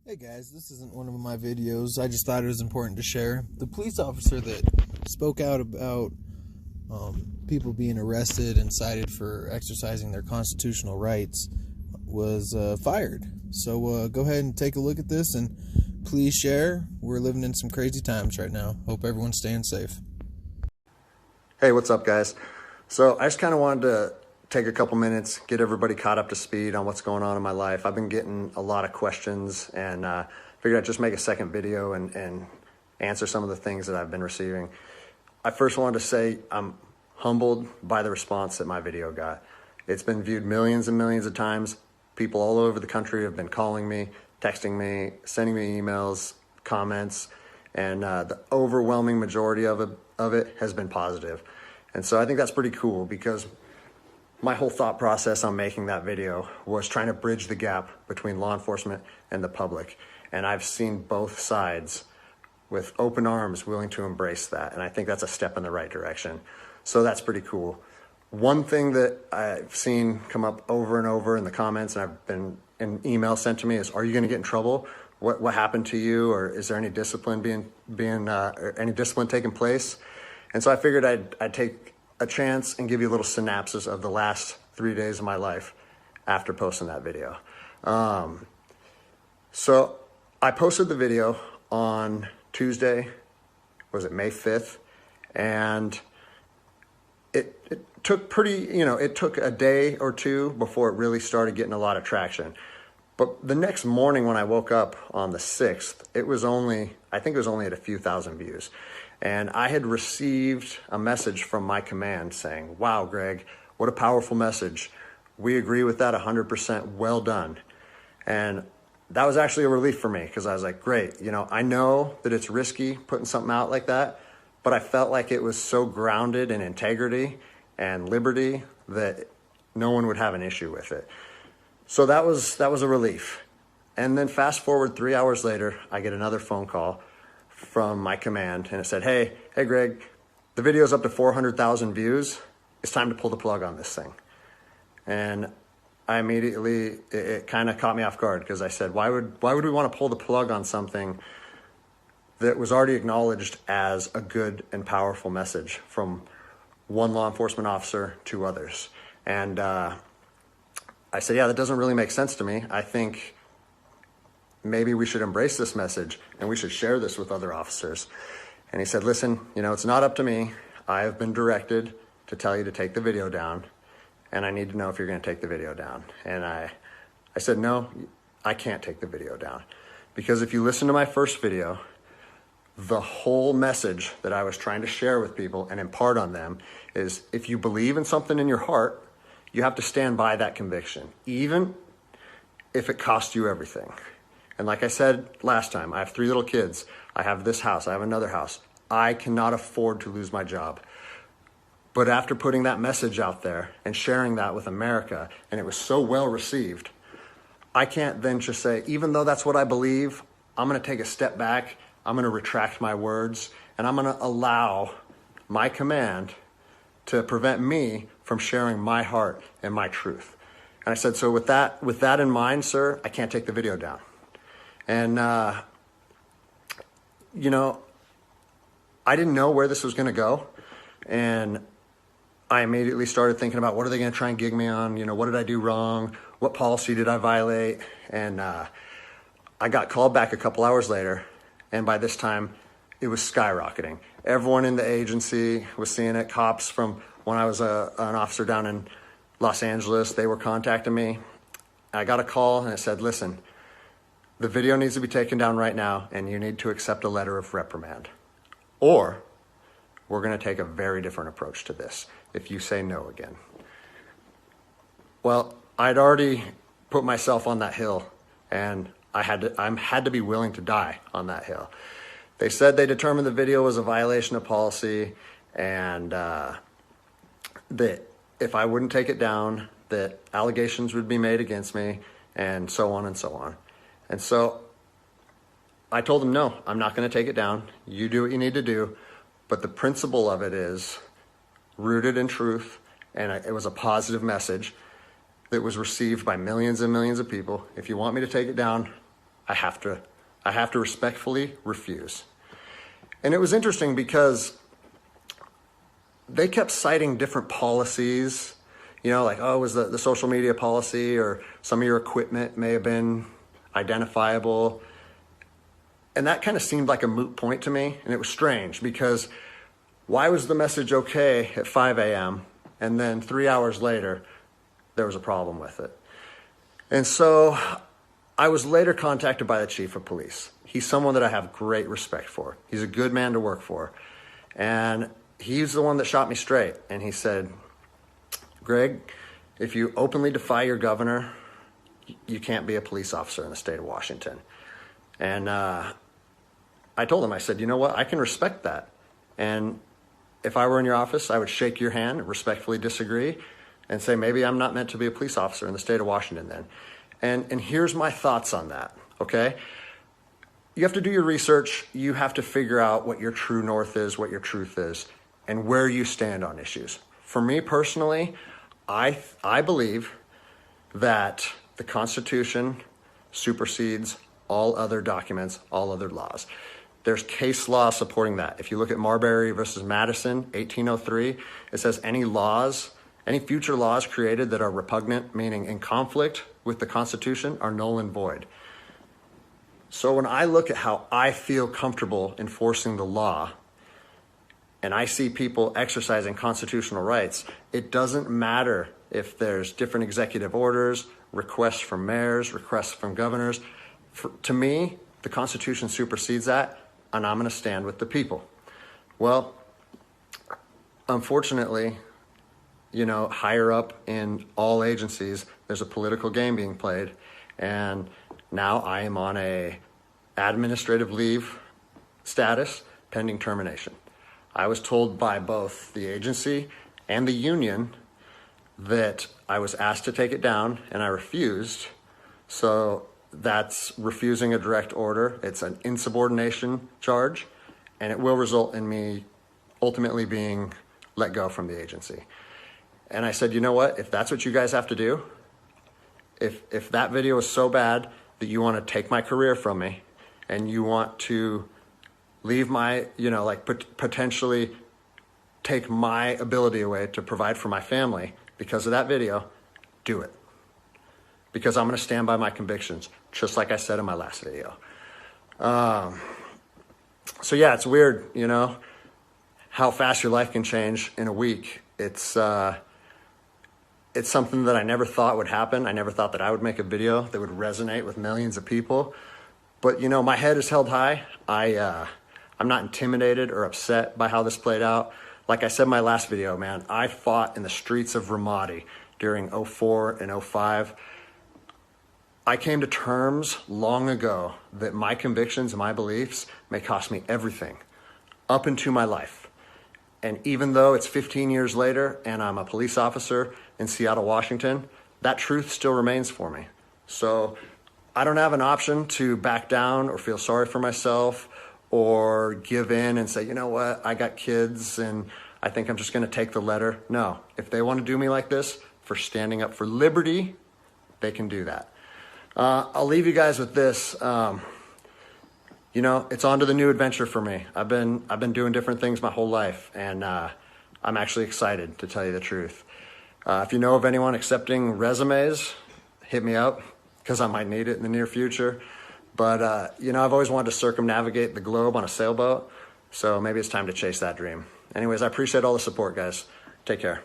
Hey guys, this isn't one of my videos. I just thought it was important to share. The police officer that spoke out about people being arrested and cited for exercising their constitutional rights was fired. So go ahead and take a look at this and please share. We're living in some crazy times right now. Hope everyone's staying safe. Hey, what's up, guys? So I just kind of wanted to take a couple minutes, get everybody caught up to speed on what's going on in my life. I've been getting a lot of questions and figured I'd just make a second video and answer some of the things that I've been receiving. I first wanted to say I'm humbled by the response that my video got. It's been viewed millions and millions of times. People all over the country have been calling me, texting me, sending me emails, comments, and the overwhelming majority of it has been positive. And so I think that's pretty cool because my whole thought process on making that video was trying to bridge the gap between law enforcement and the public. And I've seen both sides with open arms willing to embrace that. And I think that's a step in the right direction. So that's pretty cool. One thing that I've seen come up over and over in the comments, and I've been in email sent to me, is, are you going to get in trouble? What happened to you? Or is there any discipline any discipline taking place? And so I figured I'd take a chance and give you a little synopsis of the last 3 days of my life after posting that video. So I posted the video on Tuesday, was it May 5th? And it took it took a day or two before it really started getting a lot of traction. But the next morning when I woke up on the 6th, I think it was only at a few thousand views. And I had received a message from my command saying, wow, Greg, what a powerful message. We agree with that 100%. Well done. And that was actually a relief for me because I was like, great. I know that it's risky putting something out like that, but I felt like it was so grounded in integrity and liberty that no one would have an issue with it. So that was a relief. And then fast forward 3 hours later, I get another phone call from my command, and it said, hey Greg, the video's up to 400,000 views. It's time to pull the plug on this thing. And I immediately, it kind of caught me off guard because I said, why would we want to pull the plug on something that was already acknowledged as a good and powerful message from one law enforcement officer to others? And I said, yeah, that doesn't really make sense to me. I think maybe we should embrace this message and we should share this with other officers. And he said, listen, it's not up to me. I have been directed to tell you to take the video down, and I need to know if you're going to take the video down. And I said, no, I can't take the video down. Because if you listen to my first video, the whole message that I was trying to share with people and impart on them is, if you believe in something in your heart, you have to stand by that conviction, even if it costs you everything. And like I said last time, I have 3 little kids. I have this house. I have another house. I cannot afford to lose my job. But after putting that message out there and sharing that with America, and it was so well received, I can't then just say, even though that's what I believe, I'm going to take a step back. I'm going to retract my words, and I'm going to allow my command to prevent me from sharing my heart and my truth. And I said, so with that in mind, sir, I can't take the video down. And, I didn't know where this was going to go. And I immediately started thinking about, what are they going to try and gig me on? What did I do wrong? What policy did I violate? And I got called back a couple hours later. And by this time, it was skyrocketing. Everyone in the agency was seeing it. Cops from when I was an officer down in Los Angeles, they were contacting me. I got a call and it said, listen, the video needs to be taken down right now, and you need to accept a letter of reprimand. Or we're going to take a very different approach to this if you say no again. Well, I'd already put myself on that hill, and I had to be willing to die on that hill. They said they determined the video was a violation of policy, and that if I wouldn't take it down, that allegations would be made against me, and so on and so on. And so I told them, no, I'm not going to take it down. You do what you need to do. But the principle of it is rooted in truth, and it was a positive message that was received by millions and millions of people. If you want me to take it down, I have to respectfully refuse. And it was interesting because they kept citing different policies, you know, like, oh, it was the social media policy, or some of your equipment may have been identifiable. And that kind of seemed like a moot point to me. And it was strange because why was the message okay at 5 a.m. and then 3 hours later, there was a problem with it? And so I was later contacted by the chief of police. He's someone that I have great respect for. He's a good man to work for. And he's the one that shot me straight. And he said, Greg, if you openly defy your governor, you can't be a police officer in the state of Washington. And I told him, I said, you know what? I can respect that. And if I were in your office, I would shake your hand, respectfully disagree, and say, maybe I'm not meant to be a police officer in the state of Washington then. And here's my thoughts on that, okay? You have to do your research. You have to figure out what your true north is, what your truth is, and where you stand on issues. For me personally, I believe that the Constitution supersedes all other documents, all other laws. There's case law supporting that. If you look at Marbury versus Madison, 1803, it says any future laws created that are repugnant, meaning in conflict with the Constitution, are null and void. So when I look at how I feel comfortable enforcing the law, and I see people exercising constitutional rights, it doesn't matter if there's different executive orders, requests from mayors, requests from governors. To me, the Constitution supersedes that, and I'm going to stand with the people. Well, unfortunately, you know, higher up in all agencies, there's a political game being played, and now I am on a administrative leave status pending termination. I was told by both the agency and the union that I was asked to take it down, and I refused. So that's refusing a direct order. It's an insubordination charge, and it will result in me ultimately being let go from the agency. And I said, you know what? If that's what you guys have to do, if that video is so bad that you want to take my career from me and you want to leave my, you know, like potentially take my ability away to provide for my family because of that video, do it. Because I'm going to stand by my convictions, just like I said in my last video. So yeah, it's weird, you know, how fast your life can change in a week. It's something that I never thought would happen. I never thought that I would make a video that would resonate with millions of people. But, you know, my head is held high. I'm not intimidated or upset by how this played out. Like I said in my last video, man, I fought in the streets of Ramadi during 04 and 05. I came to terms long ago that my convictions and my beliefs may cost me everything up into my life. And even though it's 15 years later and I'm a police officer in Seattle, Washington, that truth still remains for me. So I don't have an option to back down or feel sorry for myself or give in and say, you know what, I got kids and I think I'm just going to take the letter. No, if they want to do me like this for standing up for liberty, they can do that. I'll leave you guys with this. You know, it's on to the new adventure for me. I've been doing different things my whole life, and I'm actually excited, to tell you the truth. If you know of anyone accepting resumes, hit me up, because I might need it in the near future. But, you know, I've always wanted to circumnavigate the globe on a sailboat, so maybe it's time to chase that dream. Anyways, I appreciate all the support, guys. Take care.